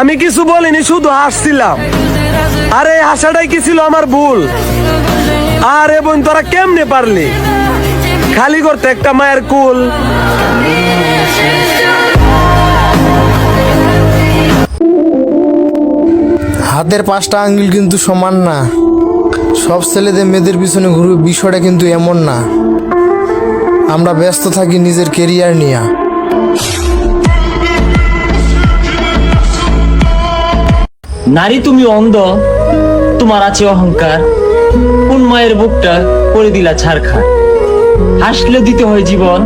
আমি কিছু বলিনি, শুধু হাসছিলাম। আরে হাসাটাই কি ছিল আমার ভুল? আরে বোন, তোরা কেমনে পারলি খালি করতে একটা মায়ের কুল? হাতের 5টা আঙ্গুল কিন্তু সমান না। সব ছেলেদের মেয়েদের পিছনে ঘুরবে বিষয়টা কিন্তু এমন না। আমরা ব্যস্ত থাকি নিজের কেরিয়ার নিয়ে। নারী তুমি অন্ধ, তোমার আছে অহংকার। কোন মায়ের বুকটা করে দিলা ছারখার। হাসলে দিতে হয় জীবন,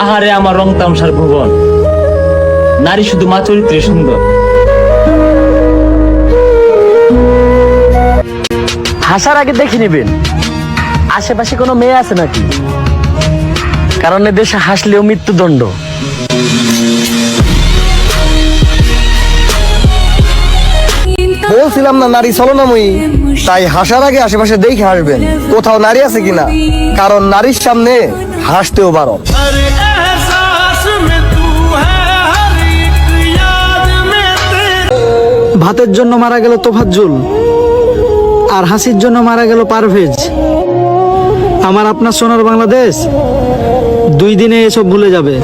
আহারে আমার রং তামসার ভুবন। নারী শুধু মা চরিত্রে সুন্দর। হাসার আগে দেখে নেবেন আশেপাশে কোনো মেয়ে আছে নাকি, কারণ এ দেশে হাসলেও মৃত্যুদণ্ড। বলছিলাম না নারী ছলনাময়ী, তাই হাসার আগে আশেপাশে দেখে হাসবেন কোথাও নারী আছে কিনা, কারণ নারীর সামনে হাসতেও পারো। ভাতের জন্য মারা গেল তোফাজ্জুল, আর হাসির জন্য মারা গেল পারভেজ। আমার আপনার সোনার বাংলাদেশ 2 দিনে এসব ভুলে যাবে।